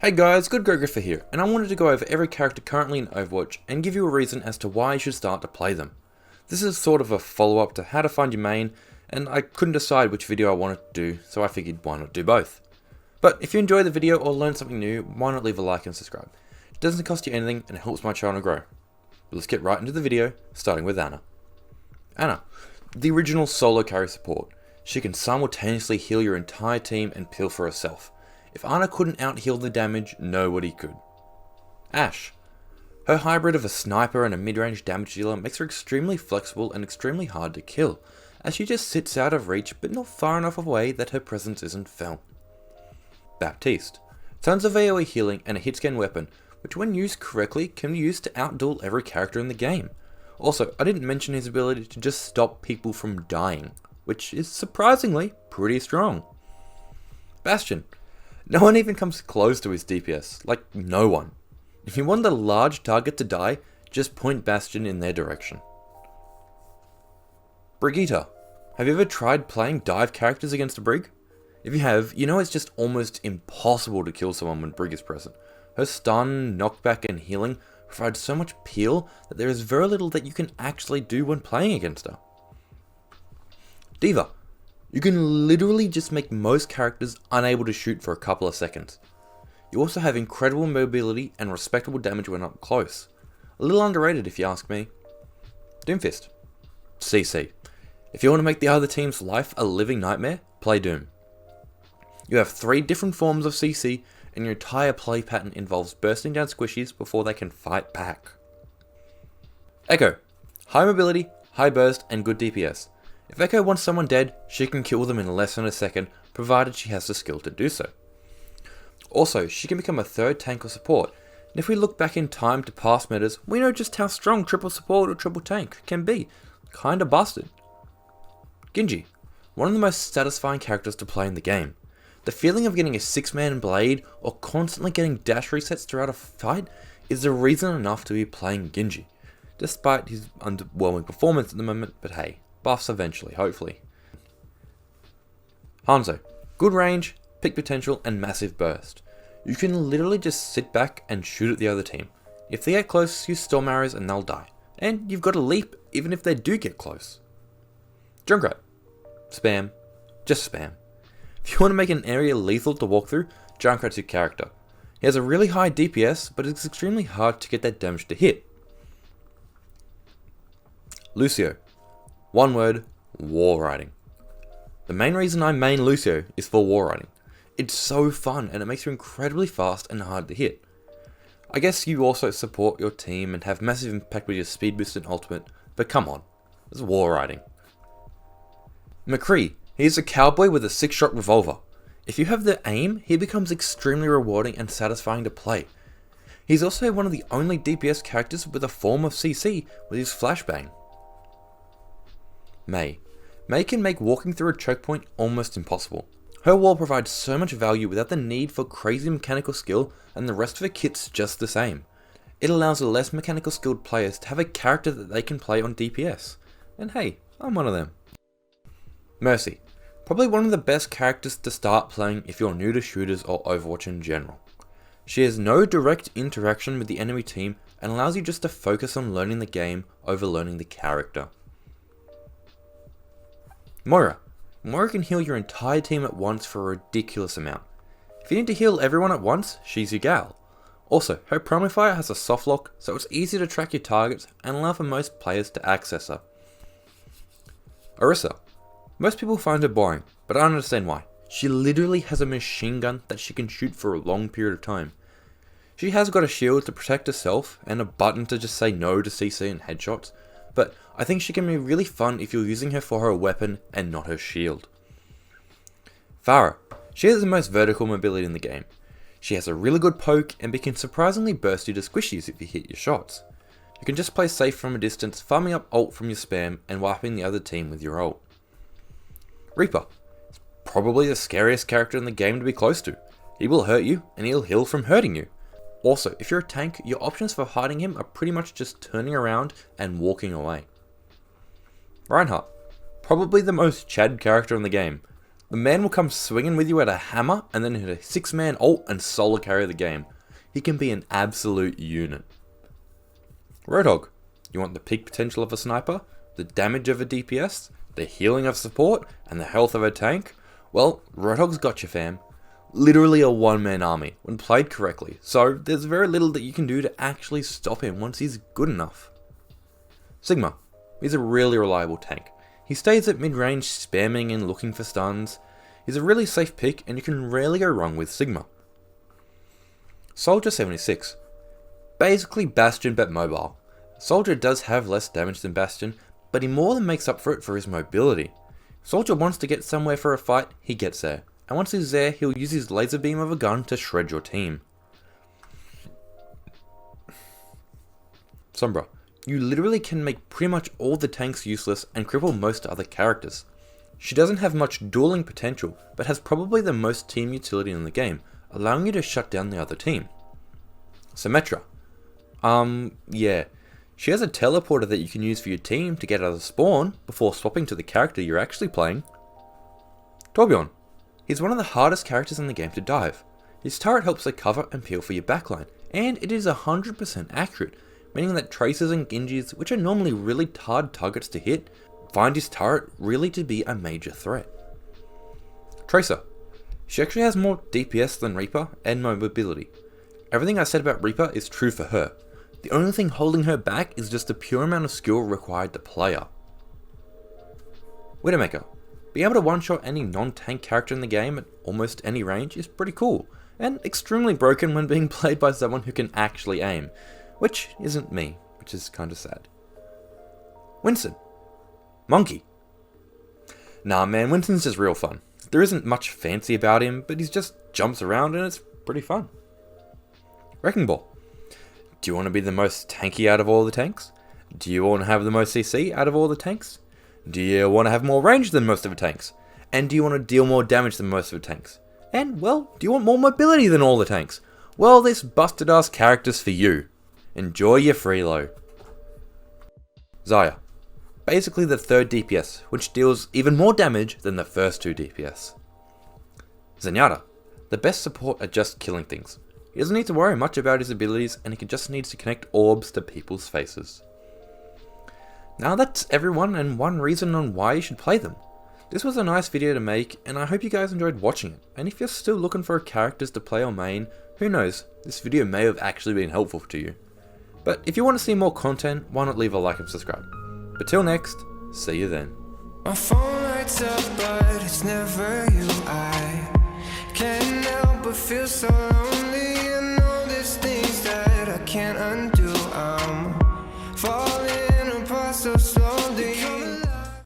Hey guys, Good Grogriffer here, and I wanted to go over every character currently in Overwatch and give you a reason as to why you should start to play them. This is sort of a follow-up to how to find your main, and I couldn't decide which video I wanted to do, so I figured why not do both. But if you enjoy the video or learn something new, why not leave a like and subscribe? It doesn't cost you anything and it helps my channel grow. But let's get right into the video, starting with Ana. Ana, the original solo carry support. She can simultaneously heal your entire team and peel for herself. If Ana couldn't out-heal the damage, nobody could. Ashe. Her hybrid of a sniper and a mid-range damage dealer makes her extremely flexible and extremely hard to kill, as she just sits out of reach but not far enough away that her presence isn't felt. Baptiste. Tons of AoE healing and a hitscan weapon, which when used correctly can be used to outduel every character in the game. Also, I didn't mention his ability to just stop people from dying, which is surprisingly pretty strong. Bastion. No one even comes close to his DPS, like no one. If you want a large target to die, just point Bastion in their direction. Brigitta. Have you ever tried playing dive characters against a Brig? If you have, you know it's just almost impossible to kill someone when Brig is present. Her stun, knockback and healing provide so much peel that there is very little that you can actually do when playing against her. D.Va. You can literally just make most characters unable to shoot for a couple of seconds. You also have incredible mobility and respectable damage when up close. A little underrated if you ask me. Doomfist Cc. If you want to make the other team's life a living nightmare, play Doom. You have 3 different forms of CC and your entire play pattern involves bursting down squishies before they can fight back. Echo. High mobility, high burst and good DPS. If Echo wants someone dead, she can kill them in less than a second, provided she has the skill to do so. Also, she can become a third tank or support, and if we look back in time to past metas, we know just how strong triple support or triple tank can be. Kinda busted. Genji. One of the most satisfying characters to play in the game. The feeling of getting a 6-man blade or constantly getting dash resets throughout a fight is a reason enough to be playing Genji, despite his underwhelming performance at the moment, but hey. Buffs eventually, hopefully. Hanzo. Good range, peak potential, and massive burst. You can literally just sit back and shoot at the other team. If they get close, use storm arrows and they'll die. And you've got to leap even if they do get close. Junkrat. Spam. Just spam. If you want to make an area lethal to walk through, Junkrat's your character. He has a really high DPS, but it's extremely hard to get that damage to hit. Lucio. One word, war riding. The main reason I main Lucio is for war riding. It's so fun and it makes you incredibly fast and hard to hit. I guess you also support your team and have massive impact with your speed boost and ultimate, but come on, it's war riding. Mccree, he is a cowboy with a 6-shot revolver. If you have the aim, he becomes extremely rewarding and satisfying to play. He's also one of the only DPS characters with a form of CC with his flashbang. Mei. Mei can make walking through a choke point almost impossible. Her wall provides so much value without the need for crazy mechanical skill, and the rest of her kit's just the same. It allows the less mechanical skilled players to have a character that they can play on DPS. And hey, I'm one of them. Mercy. Probably one of the best characters to start playing if you're new to shooters or Overwatch in general. She has no direct interaction with the enemy team and allows you just to focus on learning the game over learning the character. Moira. Moira can heal your entire team at once for a ridiculous amount. If you need to heal everyone at once, she's your gal. Also, her primary fire has a soft lock, so it's easy to track your targets and allow for most players to access her. Orisa. Most people find her boring, but I understand why. She literally has a machine gun that she can shoot for a long period of time. She has got a shield to protect herself and a button to just say no to CC and headshots, but I think she can be really fun if you're using her for her weapon and not her shield. Pharah. She has the most vertical mobility in the game. She has a really good poke and can surprisingly burst you to squishies if you hit your shots. You can just play safe from a distance, farming up ult from your spam and wiping the other team with your ult. Reaper. It's probably the scariest character in the game to be close to. He will hurt you and he'll heal from hurting you. Also, if you're a tank, your options for hiding him are pretty much just turning around and walking away. Reinhardt. Probably the most Chad character in the game. The man will come swinging with you at a hammer and then hit a 6-man ult and solo carry the game. He can be an absolute unit. Roadhog. You want the peak potential of a sniper, the damage of a DPS, the healing of support, and the health of a tank? Well, Roadhog's got you, fam. Literally a one-man army when played correctly, so there's very little that you can do to actually stop him once he's good enough. Sigma. He's a really reliable tank. He stays at mid-range spamming and looking for stuns. He's a really safe pick and you can rarely go wrong with Sigma. Soldier 76. Basically Bastion but mobile. Soldier does have less damage than Bastion, but he more than makes up for it for his mobility. If Soldier wants to get somewhere for a fight, he gets there. And once he's there, he'll use his laser beam of a gun to shred your team. Sombra. You literally can make pretty much all the tanks useless and cripple most other characters. She doesn't have much dueling potential, but has probably the most team utility in the game, allowing you to shut down the other team. Symmetra. Yeah. She has a teleporter that you can use for your team to get out of spawn before swapping to the character you're actually playing. Torbjorn. He's one of the hardest characters in the game to dive. His turret helps to cover and peel for your backline, and it is 100% accurate, meaning that Tracers and Genjis, which are normally really hard targets to hit, find his turret really to be a major threat. Tracer. She actually has more DPS than Reaper and mobility. Everything I said about Reaper is true for her. The only thing holding her back is just the pure amount of skill required to play her. Widowmaker. Being able to one-shot any non-tank character in the game at almost any range is pretty cool, and extremely broken when being played by someone who can actually aim, which isn't me, which is kinda sad. Winston. Monkey. Nah man, Winston's just real fun. There isn't much fancy about him, but he just jumps around and it's pretty fun. Wrecking Ball. Do you want to be the most tanky out of all the tanks? Do you want to have the most CC out of all the tanks? Do you want to have more range than most of the tanks? And do you want to deal more damage than most of the tanks? And, well, do you want more mobility than all the tanks? Well, this busted ass character's for you. Enjoy your freelo. Xayah. Basically the third DPS, which deals even more damage than the first 2 DPS. Zenyatta. The best support at just killing things. He doesn't need to worry much about his abilities and he just needs to connect orbs to people's faces. Now that's everyone and one reason on why you should play them. This was a nice video to make and I hope you guys enjoyed watching it, and if you're still looking for characters to play or main, who knows, this video may have actually been helpful to you. But if you want to see more content, why not leave a like and subscribe. But till next, see you then. My phone lights up but it's never you. I can't help but feel so lonely, and all these things that I can't undo.